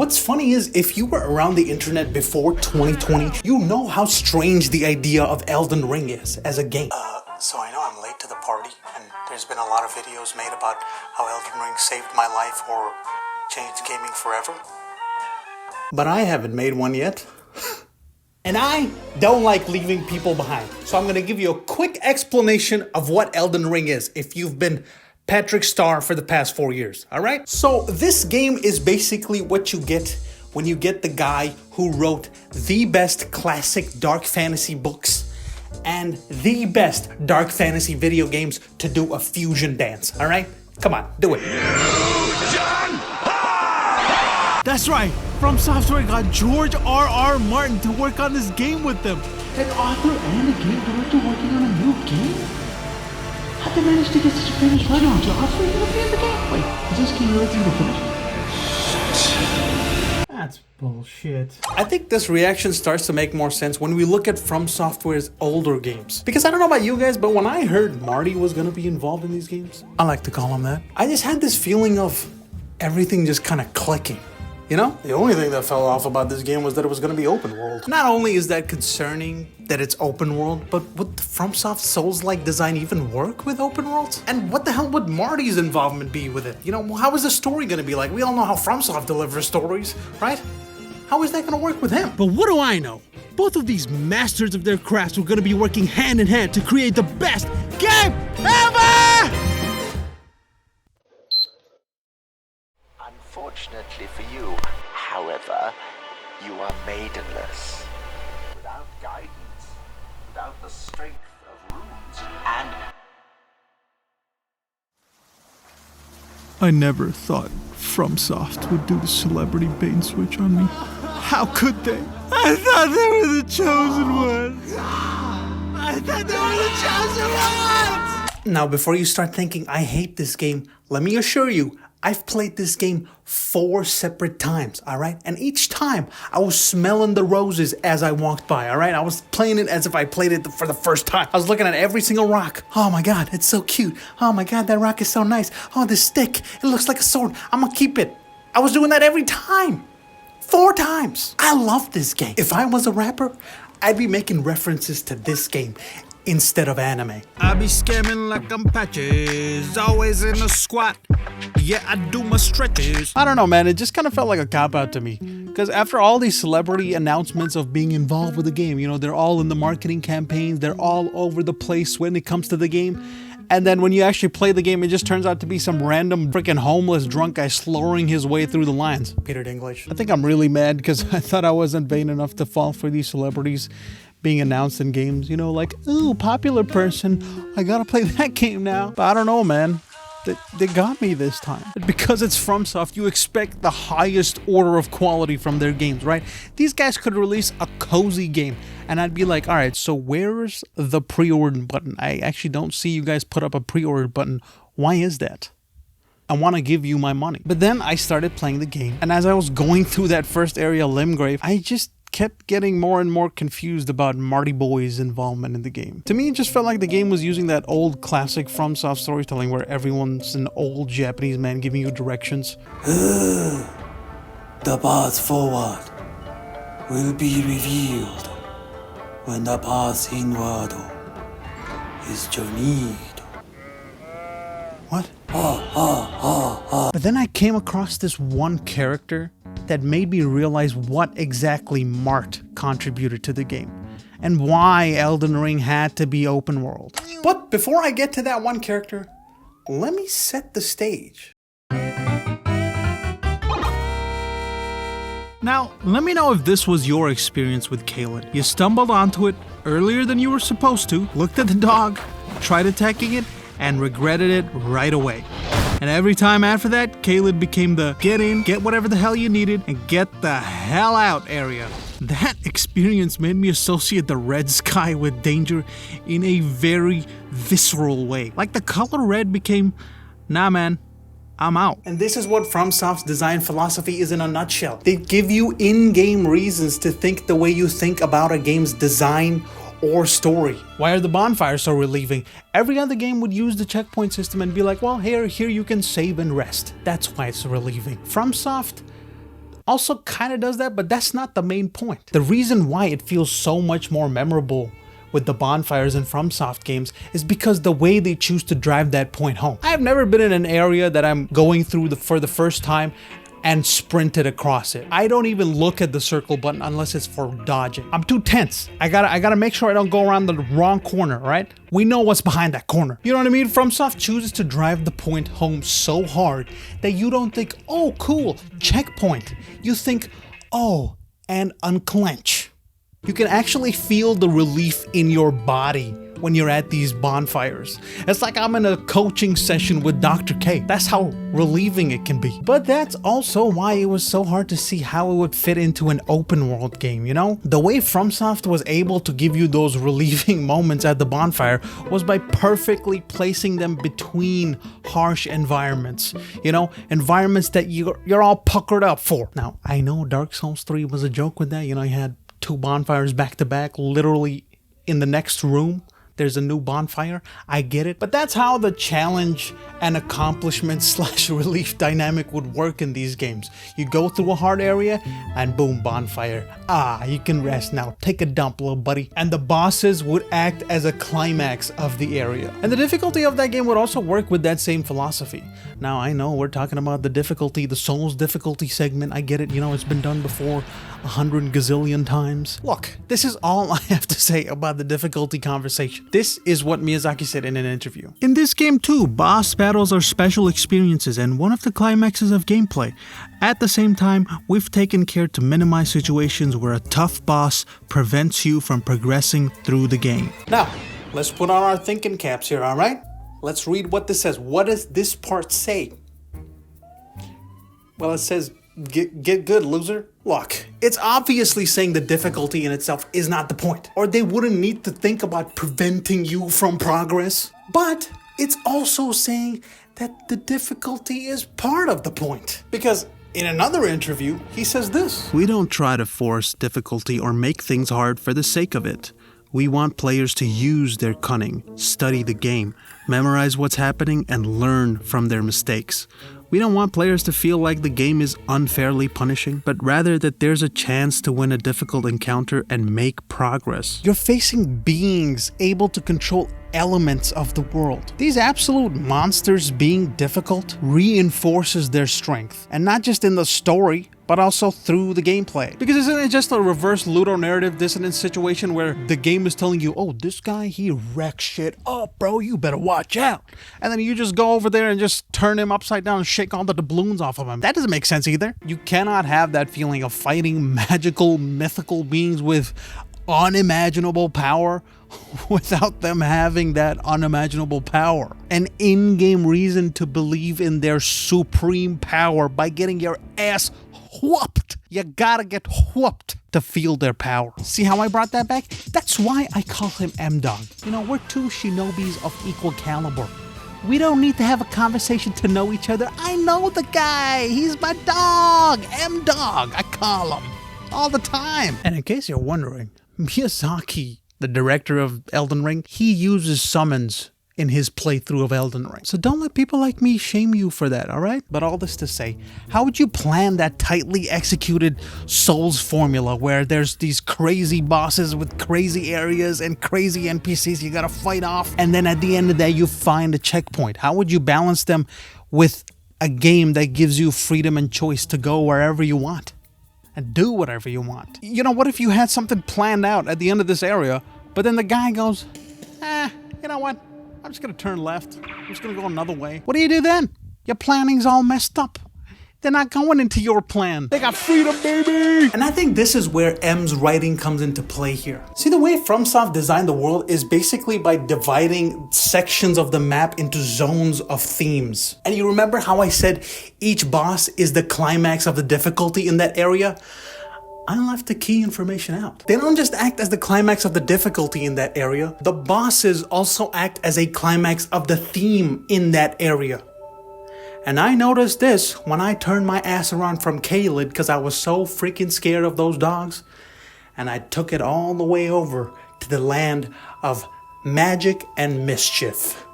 What's funny is, if you were around the internet before 2020, you know how strange the idea of Elden Ring is as a game. So I know I'm late to the party, and there's been a lot of videos made about how Elden Ring saved my life or changed gaming forever. But I haven't made one yet. And I don't like leaving people behind. So I'm gonna give you a quick explanation of what Elden Ring is if you've been Patrick Star for the past 4 years, all right? So this game is basically what you get when you get the guy who wrote the best classic dark fantasy books and the best dark fantasy video games to do a fusion dance, all right? Come on, do it. That's right, Fromsoftware got George R.R. Martin to work on this game with them. An author and a game director working on a new game? How'd they manage to get such a famous writer on jobs for you to be in the game? Wait, is this game really through the finish? That's bullshit. I think this reaction starts to make more sense when we look at FromSoftware's older games. Because I don't know about you guys, but when I heard Marty was gonna be involved in these games, I like to call him that, I just had this feeling of everything just kind of clicking. You know? The only thing that fell off about this game was that it was going to be open world. Not only is that concerning that it's open world, but would the FromSoft Souls-like design even work with open worlds? And what the hell would Marty's involvement be with it? You know, how is the story going to be like? We all know how FromSoft delivers stories, right? How is that going to work with him? But what do I know? Both of these masters of their crafts were going to be working hand in hand to create the best game ever! Unfortunately for you, however, you are maidenless. Without guidance, without the strength of runes, and... I never thought FromSoft would do the celebrity bait and switch on me. How could they? I thought they were the chosen ones. I thought they were the chosen ones! Now, before you start thinking, I hate this game, let me assure you, I've played this game 4 separate times, all right? And each time, I was smelling the roses as I walked by, all right? I was playing it as if I played it for the first time. I was looking at every single rock. Oh my God, it's so cute. Oh my God, that rock is so nice. Oh, this stick, it looks like a sword. I'm gonna keep it. I was doing that every time. 4 times. I love this game. If I was a rapper, I'd be making references to this game instead of anime. I be scamming like I'm Patches, always in a squat. Yeah, I do my stretches. I don't know, man. It just kind of felt like a cop-out to me. Because after all these celebrity announcements of being involved with the game, you know, they're all in the marketing campaigns, they're all over the place when it comes to the game. And then when you actually play the game, it just turns out to be some random freaking homeless drunk guy slurring his way through the lines. Peter Dinklage. I think I'm really mad because I thought I wasn't vain enough to fall for these celebrities being announced in games, you know, like, ooh, popular person, I gotta play that game now. But I don't know, man. They got me this time. Because it's FromSoft, you expect the highest order of quality from their games, right? These guys could release a cozy game, and I'd be like, all right, so where's the pre-order button? I actually don't see you guys put up a pre-order button. Why is that? I want to give you my money. But then I started playing the game, and as I was going through that first area, Limgrave, I just kept getting more and more confused about Marty Boy's involvement in the game. To me, it just felt like the game was using that old classic FromSoft storytelling where everyone's an old Japanese man giving you directions. The path forward will be revealed when the path inward is journeyed. What? But then I came across this one character that made me realize what exactly Mart contributed to the game and why Elden Ring had to be open world. But before I get to that one character, let me set the stage. Now, let me know if this was your experience with Caelid. You stumbled onto it earlier than you were supposed to, looked at the dog, tried attacking it, and regretted it right away. And every time after that, Caelid became the get in, get whatever the hell you needed, and get the hell out area. That experience made me associate the red sky with danger in a very visceral way. Like the color red became, nah man, I'm out. And this is what FromSoft's design philosophy is in a nutshell. They give you in-game reasons to think the way you think about a game's design or story. Why are the bonfires so relieving? Every other game would use the checkpoint system and be like, well, here you can save and rest. That's why it's relieving. FromSoft, also kind of does that, but that's not the main point. The reason why it feels so much more memorable with the bonfires in FromSoft games is because the way they choose to drive that point home. I have never been in an area that I'm going through for the first time and sprinted across it. I don't even look at the circle button unless it's for dodging. I'm too tense. I gotta make sure I don't go around the wrong corner, right? We know what's behind that corner. You know what I mean? FromSoft chooses to drive the point home so hard that you don't think, oh, cool, checkpoint. You think, oh, and unclench. You can actually feel the relief in your body when you're at these bonfires. It's like I'm in a coaching session with Dr. K. That's how relieving it can be. But that's also why it was so hard to see how it would fit into an open world game, you know? The way FromSoft was able to give you those relieving moments at the bonfire was by perfectly placing them between harsh environments, you know? Environments that you're all puckered up for. Now, I know Dark Souls 3 was a joke with that, you know, you had 2 bonfires back to back, literally in the next room. There's a new bonfire. I get it. But that's how the challenge and accomplishment / relief dynamic would work in these games. You go through a hard area and boom, bonfire. Ah, you can rest now. Take a dump, little buddy. And the bosses would act as a climax of the area. And the difficulty of that game would also work with that same philosophy. Now, I know we're talking about the difficulty, the Souls difficulty segment. I get it. You know, it's been done before 100 gazillion times. Look, this is all I have to say about the difficulty conversation. This is what Miyazaki said in an interview. In this game too, boss battles are special experiences and one of the climaxes of gameplay. At the same time, we've taken care to minimize situations where a tough boss prevents you from progressing through the game. Now, let's put on our thinking caps here, alright? Let's read what this says. What does this part say? Well, it says, get good, loser. Look, it's obviously saying the difficulty in itself is not the point, or they wouldn't need to think about preventing you from progress. But it's also saying that the difficulty is part of the point. Because in another interview, he says this: "We don't try to force difficulty or make things hard for the sake of it. We want players to use their cunning, study the game, memorize what's happening, and learn from their mistakes. We don't want players to feel like the game is unfairly punishing, but rather that there's a chance to win a difficult encounter and make progress." You're facing beings able to control elements of the world. These absolute monsters being difficult reinforces their strength, and not just in the story, but also through the gameplay. Because isn't it just a reverse ludonarrative dissonance situation where the game is telling you, oh, this guy, he wrecks shit up, bro, you better watch out. And then you just go over there and just turn him upside down and shake all the doubloons off of him. That doesn't make sense either. You cannot have that feeling of fighting magical, mythical beings with unimaginable power without them having that unimaginable power. An in-game reason to believe in their supreme power by getting your ass whooped. You gotta get whooped to feel their power. See how I brought that back? That's why I call him M-Dog. You know, we're two shinobis of equal caliber. We don't need to have a conversation to know each other. I know the guy. He's my dog. M-Dog, I call him all the time. And in case you're wondering, Miyazaki, the director of Elden Ring, he uses summons in his playthrough of Elden Ring. So don't let people like me shame you for that, alright? But all this to say, how would you plan that tightly executed Souls formula where there's these crazy bosses with crazy areas and crazy NPCs you gotta fight off, and then at the end of the day you find a checkpoint? How would you balance them with a game that gives you freedom and choice to go wherever you want and do whatever you want? You know, what if you had something planned out at the end of this area, but then the guy goes, you know what? I'm just gonna turn left. I'm just gonna go another way. What do you do then? Your planning's all messed up. They're not going into your plan. They got freedom, baby! And I think this is where M's writing comes into play here. See, the way FromSoft designed the world is basically by dividing sections of the map into zones of themes. And you remember how I said each boss is the climax of the difficulty in that area? I left the key information out. They don't just act as the climax of the difficulty in that area. The bosses also act as a climax of the theme in that area. And I noticed this when I turned my ass around from Caelid because I was so freaking scared of those dogs. And I took it all the way over to the land of magic and mischief.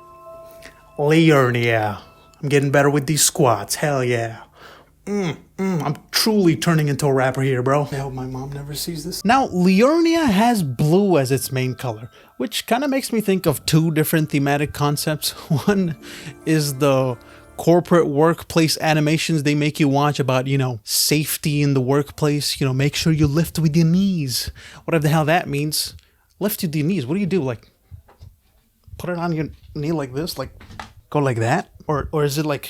Liurnia. I'm getting better with these squats, hell yeah. I'm truly turning into a rapper here, bro. I hope my mom never sees this. Now, Liurnia has blue as its main color, which kind of makes me think of two different thematic concepts. One is the corporate workplace animations they make you watch about, you know, safety in the workplace. You know, make sure you lift with your knees. Whatever the hell that means. Lift with your knees. What do you do? Like, put it on your knee like this? Like, go like that? Or is it like,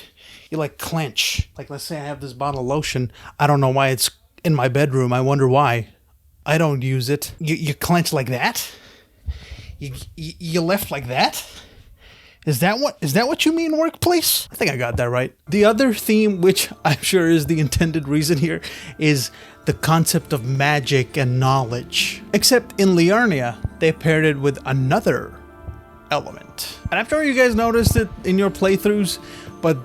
you like clench? Like, let's say I have this bottle of lotion. I don't know why it's in my bedroom. I wonder why. I don't use it. You clench like that? You lift like that? Is that what you mean, workplace? I think I got that right. The other theme, which I'm sure is the intended reason here, is the concept of magic and knowledge. Except in Liurnia, they paired it with another element. And I'm sure you guys noticed it in your playthroughs, but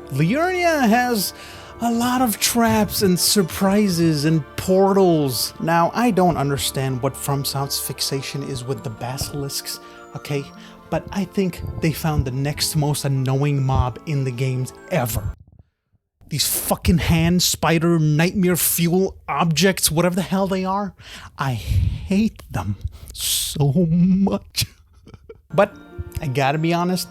Liurnia has a lot of traps and surprises and portals. Now, I don't understand what FromSoft's fixation is with the basilisks, okay? But I think they found the next most annoying mob in the games ever. These fucking hand spider nightmare fuel objects, whatever the hell they are. I hate them so much. But I gotta be honest,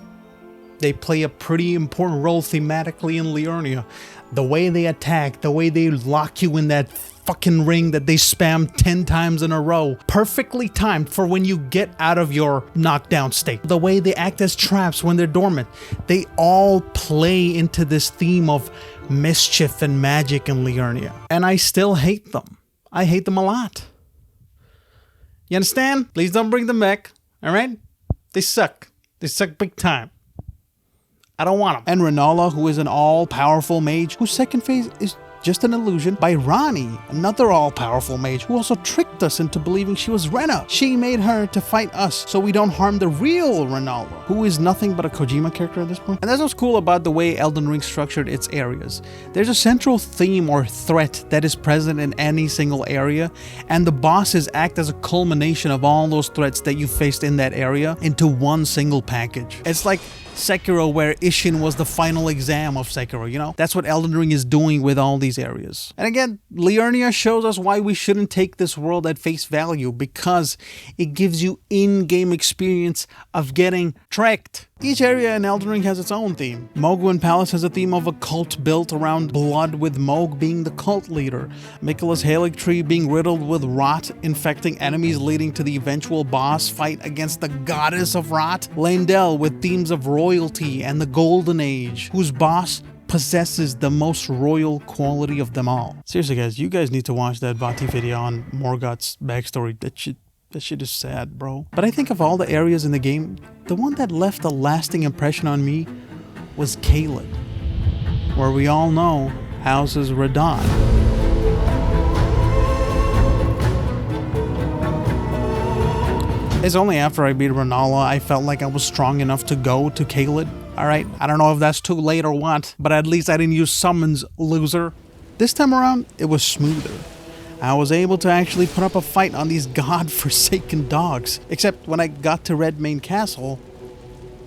they play a pretty important role thematically in Liurnia. The way they attack, the way they lock you in that fucking ring that they spam 10 times in a row. Perfectly timed for when you get out of your knockdown state. The way they act as traps when they're dormant. They all play into this theme of mischief and magic in Liurnia. And I still hate them. I hate them a lot. You understand? Please don't bring them back. Alright? They suck. They suck big time. I don't want them. And Renala, who is an all-powerful mage, whose second phase is just an illusion, by Rani, another all-powerful mage, who also tricked us into believing she was Rena. She made her to fight us so we don't harm the real Renala, who is nothing but a Kojima character at this point. And that's what's cool about the way Elden Ring structured its areas. There's a central theme or threat that is present in any single area, and the bosses act as a culmination of all those threats that you faced in that area into one single package. It's like Sekiro, where Ishin was the final exam of Sekiro, you know? That's what Elden Ring is doing with all these areas. And again, Liurnia shows us why we shouldn't take this world at face value, because it gives you in-game experience of getting tricked. Each area in Elden Ring has its own theme. Mohgwyn Palace has a theme of a cult built around blood, with Mohg being the cult leader. Miquella's Haligtree being riddled with rot, infecting enemies, leading to the eventual boss fight against the goddess of rot. Leyndell with themes of royalty and the Golden Age, whose boss possesses the most royal quality of them all. Seriously guys, you guys need to watch that Vati video on Morgoth's backstory. That shit is sad, bro. But I think of all the areas in the game, the one that left a lasting impression on me was Caelid, where we all know houses Radahn. It's only after I beat Renala I felt like I was strong enough to go to Caelid. Alright, I don't know if that's too late or what, but at least I didn't use summons, loser. This time around, it was smoother. I was able to actually put up a fight on these god-forsaken dogs. Except when I got to Redmane Castle,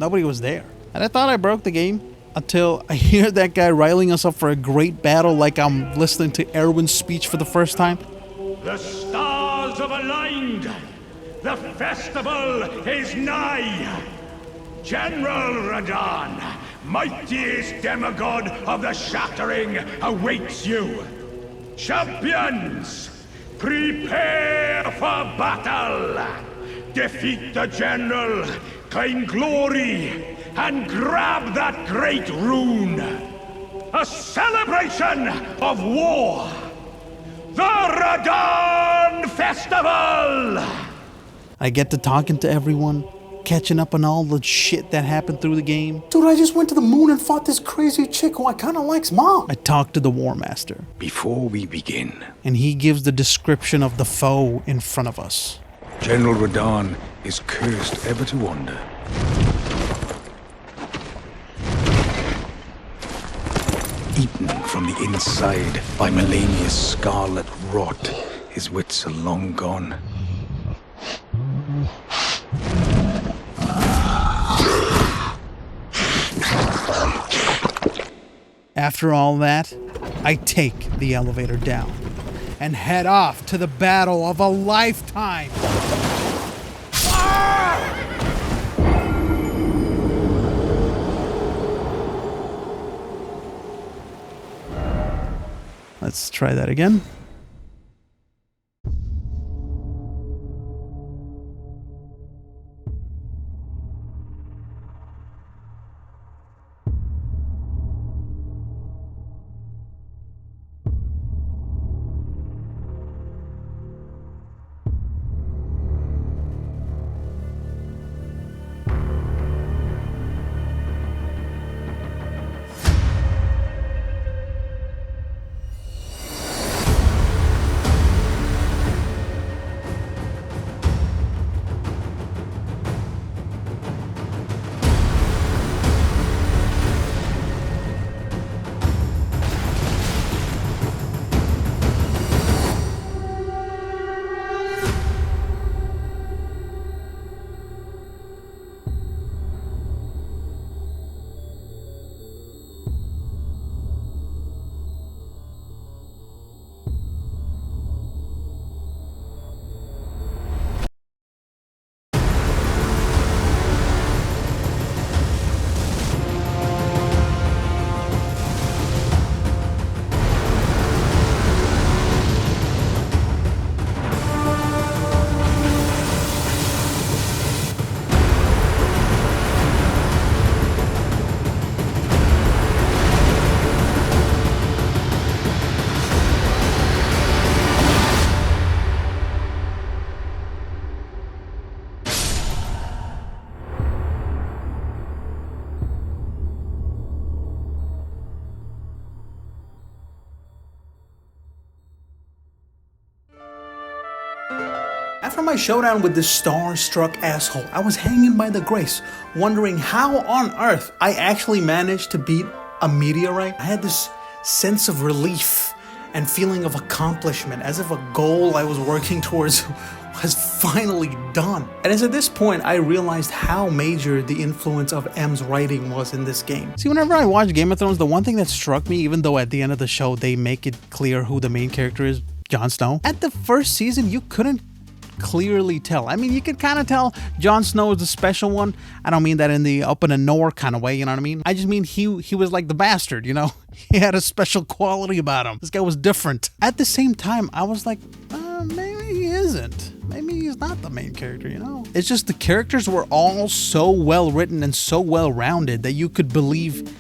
nobody was there. And I thought I broke the game until I hear that guy riling us up for a great battle like I'm listening to Erwin's speech for the first time. The stars have aligned. The festival is nigh. General Radahn, mightiest demigod of the Shattering, awaits you. Champions, prepare for battle! Defeat the General, claim glory, and grab that great rune! A celebration of war! The Radahn Festival! I get to talking to everyone, catching up on all the shit that happened through the game. Dude, I just went to the moon and fought this crazy chick who I kinda likes mom. I talk to the War Master. Before we begin, And he gives the description of the foe in front of us. General Radahn is cursed ever to wander. Eaten from the inside by Melania's scarlet rot, his wits are long gone. After all that, I take the elevator down and head off to the battle of a lifetime. Let's try that again. After my showdown with this star-struck asshole, I was hanging by the grace, wondering how on earth I actually managed to beat a meteorite. I had this sense of relief and feeling of accomplishment, as if a goal I was working towards was finally done. And it's at this point I realized how major the influence of M's writing was in this game. See, whenever I watch Game of Thrones, the one thing that struck me, even though at the end of the show they make it clear who the main character is, Jon Snow, at the first season you couldn't clearly tell. I mean, you could kind of tell Jon Snow is the special one. I don't mean that in the up in the north kind of way, you know what I mean? I just mean he was like the bastard, you know? He had a special quality about him. This guy was different. At the same time, I was like, maybe he isn't. Maybe he's not the main character, you know? It's just the characters were all so well written and so well rounded that you could believe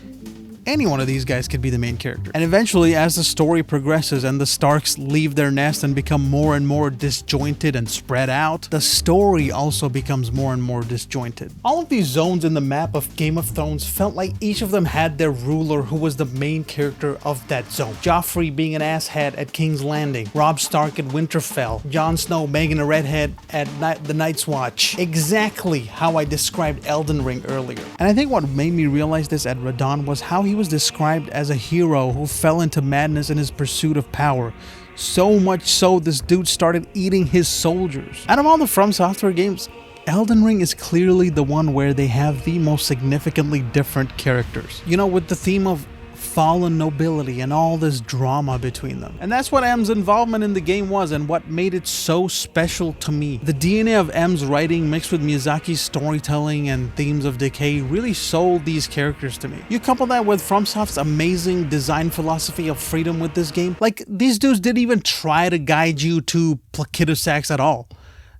any one of these guys could be the main character. And eventually, as the story progresses and the Starks leave their nest and become more and more disjointed and spread out, the story also becomes more and more disjointed. All of these zones in the map of Game of Thrones felt like each of them had their ruler who was the main character of that zone. Joffrey being an asshat at King's Landing, Robb Stark at Winterfell, Jon Snow being a redhead at the Night's Watch. Exactly how I described Elden Ring earlier. And I think what made me realize this at Radahn was how he was described as a hero who fell into madness in his pursuit of power. So much so, this dude started eating his soldiers. Out of all the Fromsoftware games, Elden Ring is clearly the one where they have the most significantly different characters. You know, with the theme of fallen nobility and all this drama between them. And that's what M's involvement in the game was and what made it so special to me. The DNA of M's writing mixed with Miyazaki's storytelling and themes of decay really sold these characters to me. You couple that with FromSoft's amazing design philosophy of freedom with this game, like these dudes didn't even try to guide you to Plakidosax at all.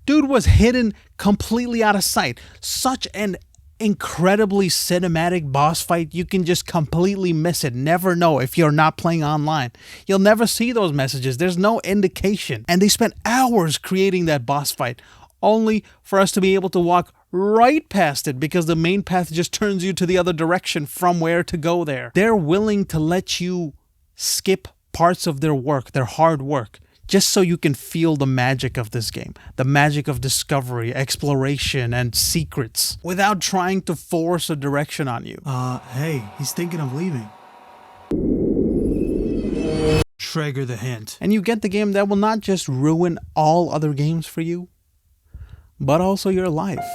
Dude was hidden completely out of sight. Such an incredibly cinematic boss fight, you can just completely miss it, never know if you're not playing online. You'll never see those messages, there's no indication. And they spent hours creating that boss fight, only for us to be able to walk right past it because the main path just turns you to the other direction from where to go there. They're willing to let you skip parts of their work, their hard work, just so you can feel the magic of this game, the magic of discovery, exploration, and secrets, without trying to force a direction on you. Hey, he's thinking of leaving. Trigger the hint. And you get the game that will not just ruin all other games for you, but also your life.